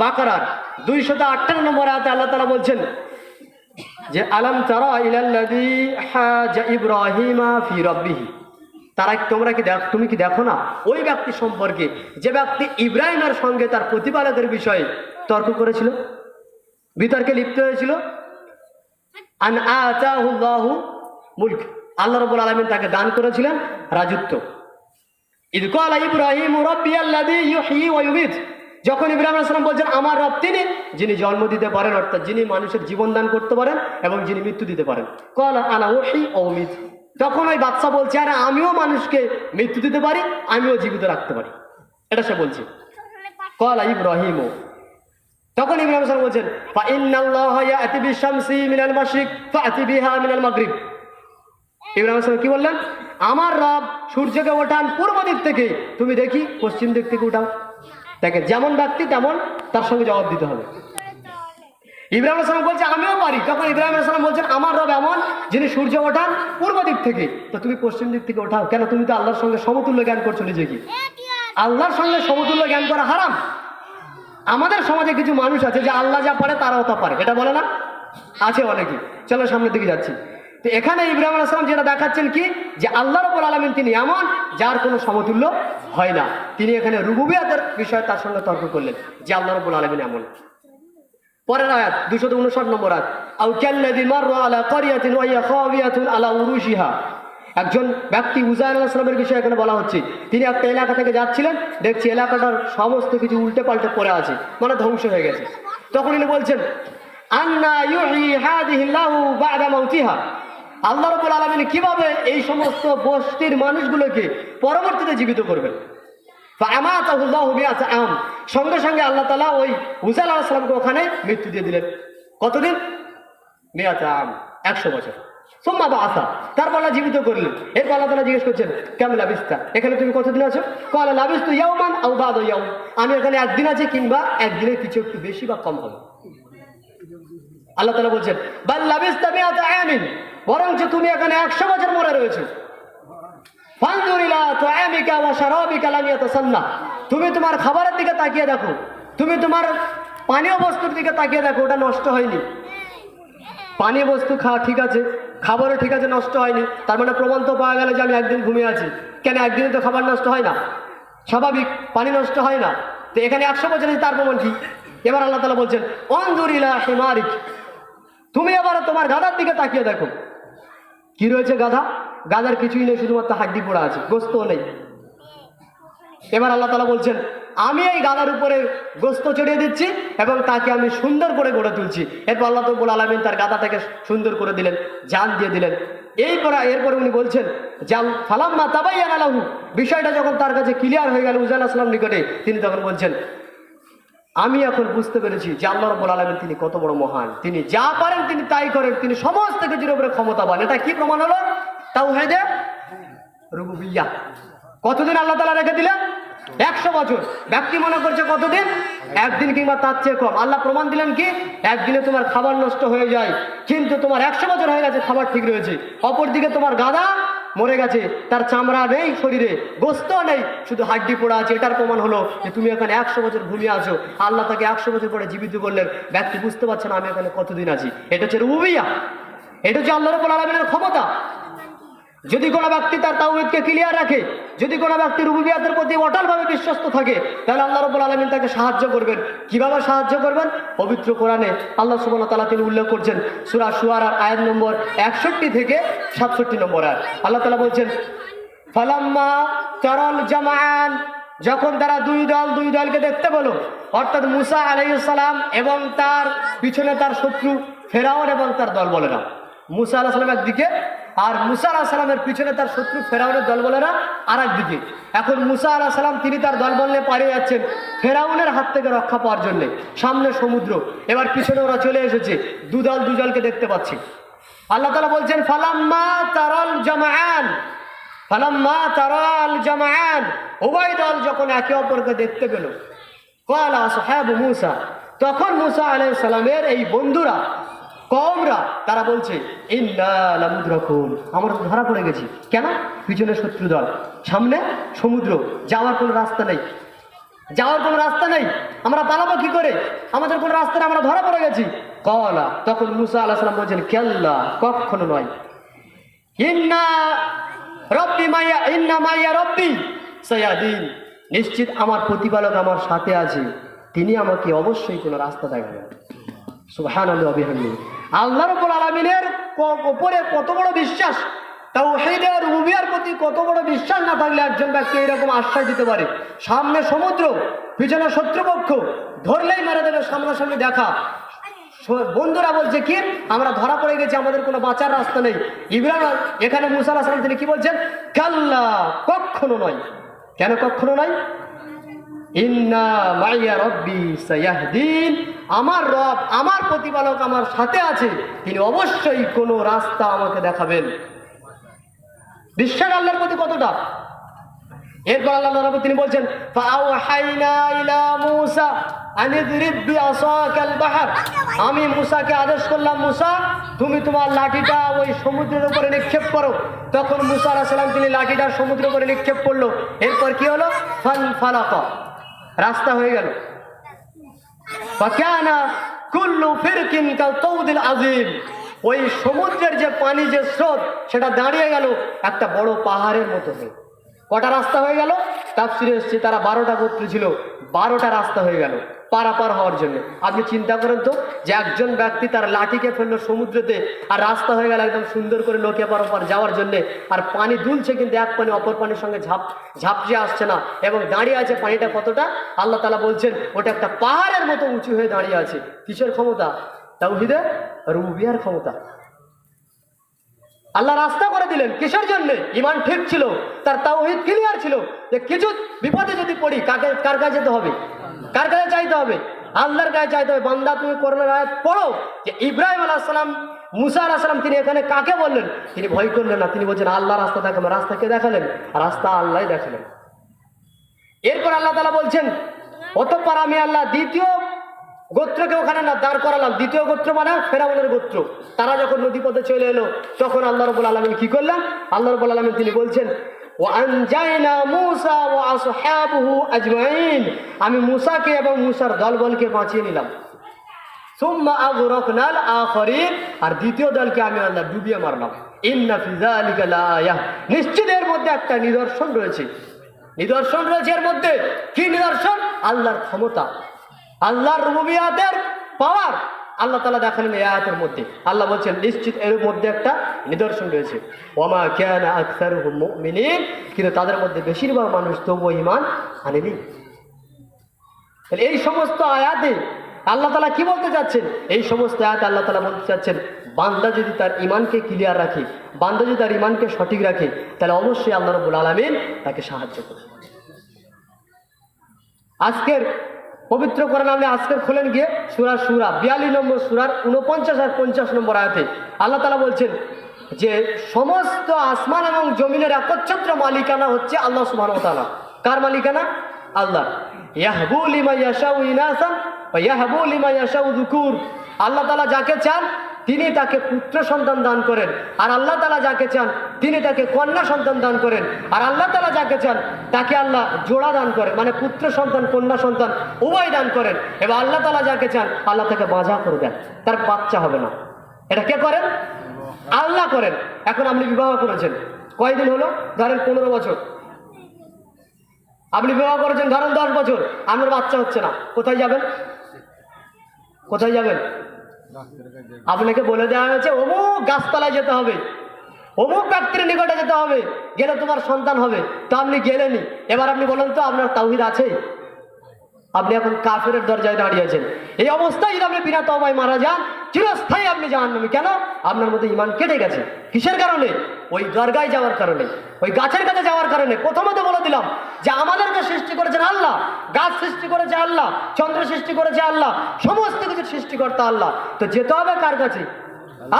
বাকারার 258 নম্বর আয়াতে আল্লাহ তাআলা বলছেন যে আলাম তারা ইলাল্লাযী হাজা ইব্রাহিমা ফি রাব্বিহি, তুমি কি দেখো না ওই ব্যক্তি সম্পর্কে যে ব্যক্তি ইব্রাহিমের সঙ্গে তার প্রতিপালকের বিষয়ে তর্ক করেছিল, বিতর্কে লিপ্ত হয়েছিল। আন আতাহুল্লাহু মুলক, আল্লাহ রাব্বুল আলামিন তাকে দান করেছিলেন রাজত্ব। ইয ক্বালা ইব্রাহিম রাব্বিয়াল্লাযী ইউহয়ী ওয়া ইউমীত, যখন ইব্রাহিম আলাইহিস সালাম বলছেন আমার রব তিনি, যিনি জন্ম দিতে পারেন অর্থাৎ যিনি মানুষের জীবন দান করতে পারেন এবং যিনি মৃত্যু দিতে পারেন। ক্বালা আনা উহয়ী ওয়া উমীত, তখন ওই বাদশা বলছে আরে আমিও মানুষকে মৃত্যু দিতে পারি, আমিও জীবিত রাখতে পারি, এটা সে বলছে। ক্বালা ইব্রাহিম, তখন ইব্রাহিম আলাইহিস সালাম বলছেন ফা ইন্নাল্লাহা ইয়াতি বিশ-শামসি মিনাল মাশরিক ফাআতি বিহা মিনাল মাগরিব। ইব্রাহিম আলাইহিস সালাম কি বললেন, আমার রব সূর্যকে ওঠান পূর্ব দিক থেকে, তুমি দেখি পশ্চিম দিক থেকে উঠাও। দেখে যেমন ব্যক্তি তেমন তার সঙ্গে জবাব দিতে হবে। ইব্রাহিম আলাইহিস সালাম বলছে আমিও পারি, তখন ইব্রাহিম আলাইহিস সালাম বলছেন আমার রব এমন যিনি সূর্য ওঠান পূর্ব দিক থেকে, তো তুমি পশ্চিম দিক থেকে ওঠাও কেন? তুমি তো আল্লাহর সঙ্গে সমতুল্য জ্ঞান করছো নিজেকে। আল্লাহর সঙ্গে সমতুল্য জ্ঞান করা হারাম। আমাদের সমাজে কিছু মানুষ আছে যে আল্লাহ যা পারে তারাও তা পারে, এটা বলে না? আছে অনেকে। চলো সামনের দিকে যাচ্ছি। তো এখানে ইব্রাহিম আলাইহিস সালাম যেটা দেখাচ্ছেন কি, যে আল্লাহ রাব্বুল আলামিন তিনি এমন যার কোনো সমতুল্য হয় না। তিনি এখানে রুবুবিয়াতের বিষয়ে তার সঙ্গে তর্ক করলেন যে আল্লাহ রাব্বুল আলামিন এমন। পরের আয়াত 259 নম্বর আয়াত, আও কাল্লাযী মাররা আলা ক্বরিয়াতিন ওয়া হিয়া খাওয়িয়াতুন আলা উরুশিহা, একজন ব্যক্তি উযায়র আলাইহিস সালামের বিষয়ে এখানে বলা হচ্ছে। তিনি একটা এলাকা থেকে যাচ্ছিলেন, দেখছি এলাকাটার সমস্ত কিছু উল্টে পাল্টে পড়ে আছে, মানে ধ্বংস হয়ে গেছে। তখন তিনি বলছেন আন্না ইউহয়ী হাযিহিল্লাহু বা'দা মাউতিহা, আল্লাহ রাব্বুল আলামিন কিভাবে এই সমস্ত বস্তির মানুষগুলোকে পরবর্তীতে জীবিত করবেন। ফাআমাতাহুল্লাহু মিআতা আম, সঙ্গে সঙ্গে আল্লাহ তাআলা ওই উযায়র আলাইহিস সালামকে ওখানে মৃত্যু দিয়ে দিলেন। কতদিন? মিআতা আম, 100 বছর। সুম্মা বাআসা, তারপর আল্লাহ জীবিত করলেন। এরপর আল্লাহ তাআলা জিজ্ঞেস করছেন কাম লাবিস্তা, এখানে তুমি কতদিন আছো? ক্বালা লাবিস্তু ইয়াওমান আও বা'দা ইয়াওম, আমি এখানে একদিন আছি কিংবা একদিনের কিছু একটু বেশি বা কম হবে। আল্লাহ তাআলা বলছেন বাল লাবিস্তা মিআতা আমিন, বরঞ্চ তুমি এখানে 100 বছর মরে রয়েছো। ফানজুর ইলা তুআমিকা ওয়া শারাবিকা লাম ইয়াতাসান্না, তুমি তোমার খাবারের দিকে তাকিয়ে দেখো, তুমি তোমার পানীয় বস্তুর দিকে তাকিয়ে দেখো, ওটা নষ্ট হয়নি। পানীয় বস্তু খাওয়া ঠিক আছে, খাবারও ঠিক আছে, নষ্ট হয়নি। তার মানে প্রমাণ তো পাওয়া গেল যে আমি একদিন ঘুমিয়ে আছি। কেন? একদিনে তো খাবার নষ্ট হয় না, স্বাভাবিক পানি নষ্ট হয় না। তো এখানে 100 বছর আছে, তার প্রমাণ কি? এবার আল্লাহ তাআলা বলছেন অনজুর ইলা হিমারিক, তুমি এবার তোমার গাধার দিকে তাকিয়ে দেখো। কি রয়েছে গাধা? গাধার কিছুই নেই, শুধুমাত্র হাড্ডি পোড়া আছে, গোস্তও নেই। এবার আল্লাহ তাআলা বলছেন আমি এই গাধার উপরে গোস্ত চড়িয়ে দিচ্ছি এবং তাকে আমি সুন্দর করে গড়ে তুলছি। এরপর আল্লাহ রাব্বুল আলামিন তার গাধাটাকে সুন্দর করে দিলেন, জান দিয়ে দিলেন। এরপরে উনি বলছেন জাল ফালাম্মা তাবায়্যানা লাহু, বিষয়টা যখন তার কাছে ক্লিয়ার হয়ে গেল উযায়র আলাইহিস সালাম নিকটে, তিনি তখন বলছেন আমি এখন বুঝতে পেরেছি যে আল্লাহ রাব্বুল আলামিন তিনি কত বড় মহান, তিনি যা পারেন তিনি তাই করেন, তিনি সমস্ত কিছুর উপরে ক্ষমতাবান। এটা কি প্রমাণ হলো? তাওহীদে রুবুবিয়্যাহ। কতদিন আল্লাহ তাআলা রেখে দিলেন? 100 বছর। ব্যক্তি মনে করছে কতদিন? একদিন কিংবা তার চেয়ে কম। আল্লাহ প্রমাণ দিলেন কি, একদিনে তোমার খাবার নষ্ট হয়ে যায়, কিন্তু তোমার 100 বছর হয়ে গেছে, খাবার ঠিক রয়েছে। অপরদিকে তোমার গাধা মরে গেছে, তার চামড়া নেই, শরীরে গোস্ত নেই, শুধু হাড্ডি পোড়া আছে। এটার প্রমাণ হলো যে তুমি এখানে 100 বছর ঘুমিয়ে আছো, আল্লাহ তাকে 100 বছর পরে জীবিত করলেন। ব্যক্তি বুঝতে পারছে না আমি এখানে কতদিন আছি। এটা হচ্ছে রুবুবিয়্যাহ, এটা হচ্ছে আল্লাহ রাব্বুল আলামিনের ক্ষমতা। যদি কোনো ব্যক্তি তার তাওহীদকে ক্লিয়ার রাখে, যদি কোনো ব্যক্তি রুবুবিয়্যাতের প্রতি অটলভাবে বিশ্বস্ত থাকে, তাহলে আল্লাহ রাব্বুল আলামিন তাকে সাহায্য করবেন। কিভাবে সাহায্য করবেন? পবিত্র কোরআনে আল্লাহ সুবহানাহু ওয়া তাআলা তিনি উল্লেখ করছেন সূরা শুআরার আয়াত নম্বর 61 থেকে 67 নম্বর আয়াত। আল্লাহ তাআলা বলছেন ফালাম্মা তারাল জামাআন, যখন তারা দুই দলকে দেখতে পেল, অর্থাৎ মুসা আলাইহিস সালাম এবং তার পিছনে তার শত্রু ফেরাউন এবং তার দলবলেরা। মুসা আলাইহিস সালাম একদিকে, আর মুসা আলাইহিস সালামের পিছনে তার শত্রু ফেরাউনের দলবলেরা আর একদিকে। এখন মুসা আলাইহিস সালাম তিনি তার দলবল নিয়ে পালিয়ে যাচ্ছেন ফেরাউনের হাত থেকে রক্ষা পাওয়ার জন্য। সামনে সমুদ্র, এবার পিছনে ওরা চলে এসেছে, দুদলকে দেখতে পাচ্ছি। আল্লাহ তাআলা বলছেন ফালাম্মা তারাল জামাআন, ফালাম্মা তারাল জামাআন, উভয় দল যখন একে অপরকে দেখতে পেল, ক্বালা আসহাবু মুসা, তখন মুসা আলাইহিস সালামের এই বন্ধুরা, কওমরা, তারা বলছে ইন্না লামুদরাকুন, আমরা তো ধরা পড়ে গেছি। কেন? পিছনে শত্রু দল, সামনে সমুদ্র, যাওয়ার কোনো রাস্তা নেই। যাওয়ার কোনো রাস্তা নেই, আমরা পালাবো কি করে, আমাদের কোনো রাস্তা নেই, আমরা ধরা পড়ে গেছি। কলা, তখন মুসা আলাইহিস সালাম বলছেন, কেল্লা, কখনো নয়, ইন্না মাইয়া রব্বি সায়াহদিন, নিশ্চিত আমার প্রতিপালক আমার সাথে আছে, তিনি আমাকে অবশ্যই কোনো রাস্তা দেখাবেন। সুবহানাল্লাহি ওয়া বিহামদিহি। আল্লাহ রাব্বুল আলামিনের উপরে কত বড় বিশ্বাস, তাওহীদ আর রুবিয়ার প্রতি কত বড় বিশ্বাস না থাকলে একজন ব্যক্তি এরকম আশ্বাস দিতে পারে, সামনে সমুদ্র, পিছনে শত্রুপক্ষ, ধরলেই মেরে দেবে, সামনাসামনি দেখা। বন্ধুরা বলছে কি, আমরা ধরা পড়ে গেছি, আমাদের কোনো বাঁচার রাস্তা নেই। ইব্রাহিম, এখানে মুসা আলাইহিস সালাম তিনি কি বলছেন, কাল্লা, কখনো নয়। কেন কখনো নয়? ইন্না মাইয়া রব্বি সায়াহদিন, আমার রব, আমার প্রতিপালক আমার সাথে আছে, তিনি অবশ্যই কোনো রাস্তা আমাকে দেখাবেন। বিশ্বাস আল্লাহর প্রতি কতটা। এরপর আল্লাহ রাব্বুল তিনি বলছেন, ফাআওহাইনা ইলা মূসা আন ইদরিব বিআসাকাল বাহর, আমি মূসাকে আদেশ করলাম, মূসা তুমি তোমার লাঠিটা ওই সমুদ্রের উপরে নিক্ষেপ করো। তখন মূসা আলাইহিস সালাম তিনি লাঠিটা সমুদ্রের উপরে নিক্ষেপ করলো। এরপর কি হলো, ফানফালাকা, রাস্তা হয়ে গেল। ফাকানা কুল্লু ফিরকিন কাতাউদিল আযীম, ওই সমুদ্রের যে পানি, যে স্রোত, সেটা দাঁড়িয়ে গেল একটা বড় পাহাড়ের মতো হয়ে। কটা রাস্তা হয়ে গেল? তাফসীরে এসেছে তারা 12টা গোত্র ছিল, 12টা রাস্তা হয়ে গেল পারাপার হওয়ার জন্য। আপনি চিন্তা করেন তো, যে একজন ব্যক্তি তার লাঠিকে ফেললো সমুদ্রেতে, আর রাস্তা হয়ে গেল একদম সুন্দর করে নৌকা পারাপার যাওয়ার জন্য, আর পানি দুলছে কিন্তু এক পানি অপর পানির সঙ্গে ঝাপঝে আসছে না, এবং দাঁড়িয়ে আছে পানিটা কতটা, আল্লাহ তাআলা বলছেন ওটা একটা পাহাড়ের মতো উঁচু হয়ে দাঁড়িয়ে আছে। কিসের ক্ষমতা? তাওহীদে রুবিয়ার ক্ষমতা। আল্লাহ রাস্তা করে দিলেন, কিসের জন্য? ঈমান ঠিক ছিল, তার তাওহীদ ক্লিয়ার ছিল, যে কিছু বিপদে যদি পড়ি কার কাছে যেতে হবে, কার কাছে চাইতে হবে? আল্লাহর কাছে চাইতে হবে। বান্দা তুমি কোরআনের আয়াত পড়ো, যে ইব্রাহিম আলাইহিস সালাম, মুসা আলাইহিস সালাম, তিনি এখানে কাকে বললেন? তিনি ভয় করলেন না, তিনি বলছেন আল্লাহ রাস্তা দেখাবেন। রাস্তাকে দেখালেন, রাস্তা আল্লাহ দেখালেন। এরপর আল্লাহ তাআলা বলছেন, অতঃপর আমি আল্লাহ দ্বিতীয় গোত্রকে ওখানে না দাঁড় করালাম। দ্বিতীয় গোত্র মানে ফেরাউনের গোত্র। তারা যখন নদীপথে চলে এলো, তখন আল্লাহ রাব্বুল আলামিন কি করলেন? আল্লাহ রাব্বুল আলামিন তিনি বলছেন, ওয়া আনজাইনা মূসা ওয়া আসহাবুহু আজমাইন, আমি মূসাকে এবং মূসার দলবলকে বাঁচিয়ে নিলাম। সুম্মা আগরাকনাল আখরিন, আর দ্বিতীয় দলকে আমি আল্লাহ ডুবিয়ে মারলাম। ইন্না ফি যালিকা লাআয়াহ, নিশ্চয় এর মধ্যে একটা নিদর্শন রয়েছে। নিদর্শন রয়েছে এর মধ্যে। কি নিদর্শন? আল্লাহর ক্ষমতা, আল্লাহর রুবুবিয়াতের পাওয়ার আল্লাহ তাআলা দেখালেন এই আয়াতের মধ্যে। আল্লাহ বলছেন নিশ্চিত এর মধ্যে একটা নিদর্শন রয়েছে। ওয়ামা কানা আকসারুহুম মুমিনিন, কিন্তু তাদের মধ্যে বেশিরভাগ মানুষ তবুও ঈমান আনেনি। তাহলে এই সমস্ত আয়াতে আল্লাহ তাআলা কি বলতে চাচ্ছেন? এই সমস্ত আয়াতে আল্লাহ তাআলা বলতে চাচ্ছেন, বান্দা যদি তার ঈমানকে ক্লিয়ার রাখে, বান্দা যদি তার ঈমানকে সঠিক রাখে, তাহলে অবশ্যই আল্লাহ রাব্বুল আলামিন তাকে সাহায্য করবে। আজকের পবিত্র কোরআন আপনি আজকের খোলেন গিয়ে সূরা সূরা 42 নম্বর সূরার 49 আর 50 নম্বর আয়াতে আল্লাহ তাআলা বলছেন যে সমস্ত আসমান এবং জমিনের একচ্ছত্র মালিকানা হচ্ছে আল্লাহ সুবহানাহু ওয়া তাআলা। কার মালিকানা? আল্লাহ। ইয়াহবু লিমান ইয়াশাউ ইনাসান ওয়া ইয়াহবু লিমান ইয়াশাউ যুকুর, আল্লাহ তাআলা যাকে চান তিনি তাকে পুত্র সন্তান দান করেন, আর আল্লাহ তাআলা যাকে চান তিনি তাকে কন্যা সন্তান দান করেন, আর আল্লাহ তাআলা যাকে চান তাকে আল্লাহ জোড়া দান করেন, মানে পুত্র সন্তান কন্যা সন্তান উভয় দান করেন। এবং আল্লাহ তাআলা যাকে চান আল্লাহ তাকে বাঁঝা করে দেন, তার বাচ্চা হবে না। এটা কে করেন? আল্লাহ করেন। এখন আপনি বিবাহ করেছেন, কয়দিন হলো? ধরেন 15 বছর। আপনি বিবাহ করেছেন ধরেন 10 বছর, আপনার বাচ্চা হচ্ছে না, কোথায় যাবেন? কোথায় যাবেন? আপনাকে বলে দেওয়া হয়েছে অমুক গাছতলায় যেতে হবে, অমুক ব্যক্তির নিকটে যেতে হবে, গেলে তোমার সন্তান হবে। তো আপনি গেলেনি। এবার আপনি বলেন তো আপনার তাওহীদ আছে? আপনি এখন কাফেরের দরজায় দাঁড়িয়েছেন। এই অবস্থায় যদি আপনি বিনা তওবায় মারা যান, চিরস্থায়ী আপনি জাহান্নামী। কেন? আপনার মধ্যে ঈমান কেটে গেছে। কিসের কারণে? ওই দরগায় যাওয়ার কারণে, ওই গাছের কাছে যাওয়ার কারণে। প্রথমত বলে দিলাম যে আমাদেরকে সৃষ্টি করেছেন আল্লাহ, গাছ সৃষ্টি করেছে আল্লাহ, চন্দ্র সৃষ্টি করেছে আল্লাহ, সমস্ত কিছু সৃষ্টিকর্তা আল্লাহ। তো যেতে হবে কার কাছে?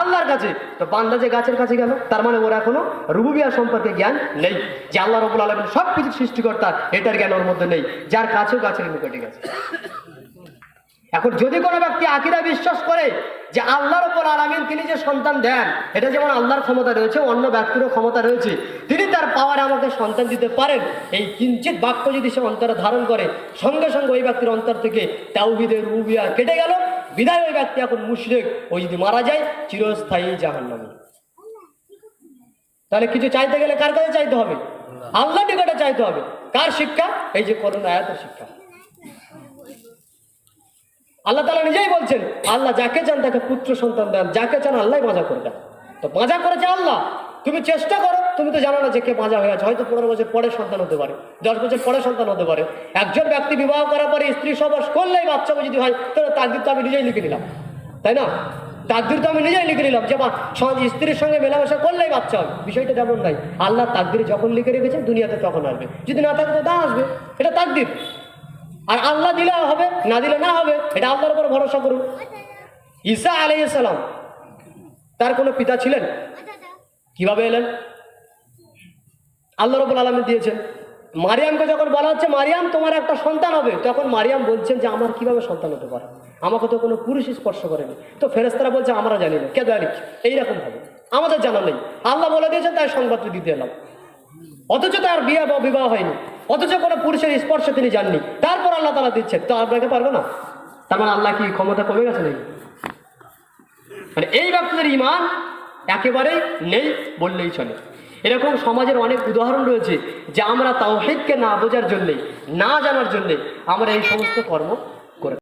আল্লাহর কাছে। তো বান্দা যে গাছের কাছে গেল, তার মানে ওর এখনো রুবুবিয়া সম্পর্কে জ্ঞান নেই, যে আল্লাহ রাব্বুল আলামিন সবকিছু সৃষ্টিকর্তা এটার জ্ঞান ওর মধ্যে নেই, যার কাছেও গাছের নিকটে গেছে। এখন যদি কোনো ব্যক্তি আকীদা বিশ্বাস করে যে আল্লাহর রাব্বুল আলামিন তিনি যে সন্তান দেন, এটা যেমন আল্লাহর ক্ষমতা রয়েছে, অন্য ব্যক্তিরও ক্ষমতা রয়েছে, তিনি তার পাওয়ারে আমাকে সন্তান দিতে পারেন, এই কিঞ্চিত বাক্য যদি সে অন্তরে ধারণ করে, সঙ্গে সঙ্গে ওই ব্যক্তির অন্তর থেকে তাওহীদের রুবিয়া কেটে গেল, বিদায় ওই ব্যক্তি এখন মুশরিক, ওই যদি মারা যায় চিরস্থায়ী জাহান্নামী। তাহলে কিছু চাইতে গেলে কার কাছে চাইতে হবে? আল্লাহর নিকটে চাইতে হবে। কার শিক্ষা? এই যে কোরআন আয়াতের শিক্ষা। আল্লাহ তাআলা নিজেই বলছেন, আল্লাহ যাকে চান তাকে পুত্র সন্তান দেন, যাকে চান আল্লাহ মাজা করে দেন। তো মাজা করেছে আল্লাহ, তুমি চেষ্টা করো, তুমি তো জানো না যে কে মাজা হয়ে আছে, হয়তো 15 বছর পরে সন্তান হতে পারে, 10 বছর পরে সন্তান হতে পারে। একজন ব্যক্তি বিবাহ করার পরে স্ত্রী সহবাস করলেই বাচ্চা যদি হয়, তাহলে তাকদীর তো আমি নিজেই লিখে নিলাম, তাই না? তাকদীর তো আমি নিজেই লিখে নিলাম যে স্ত্রীর সঙ্গে মেলামেশা করলেই বাচ্চা হবে। বিষয়টা যেমন নাই, আল্লাহ তাকদীরে যখন লিখে রেখেছেন দুনিয়াতে তখন আসবে, যদি না থাকে তো না আসবে, এটা তাকদীর। আর আল্লাহ দিলে হবে, না দিলে না হবে, এটা আল্লাহর উপর ভরসা করুন। ঈসা আলাইহিস সালাম তার কোনো পিতা ছিলেন? কিভাবে এলেন? আল্লাহ রাব্বুল আলামিন দিয়েছেন। মারিয়ামকে যখন বলা হচ্ছে মারিয়াম তোমার একটা সন্তান হবে, তখন মারিয়াম বলছেন যে আমার কিভাবে সন্তান হতে পারে, আমাকে তো কোনো পুরুষ স্পর্শ করেনি। তো ফেরেশতারা বলছে আমরা জানি না, কে জানি, এইরকম হবে, আমাদের জানা নেই, আল্লাহ বলে দিয়েছেন, তাই সংবাদটি দিতে এলাম। অথচ তার বিয়ে বা বিবাহ হয়নি, অথচ কোনো পুরুষের স্পর্শে তিনি যাননি, তারপর আল্লাহ তাআলা দিচ্ছেন, তো আপনাকে পারবে না? তার মানে আল্লাহ কি ক্ষমতা কমে গেছে নাকি? মানে এই ব্যক্তিদের ঈমান একেবারেই নেই বললেই চলে। এরকম সমাজের অনেক উদাহরণ রয়েছে যে আমরা তাওহীদকে না বোঝার জন্যে, না জানার জন্যে আমরা এই সমস্ত কর্ম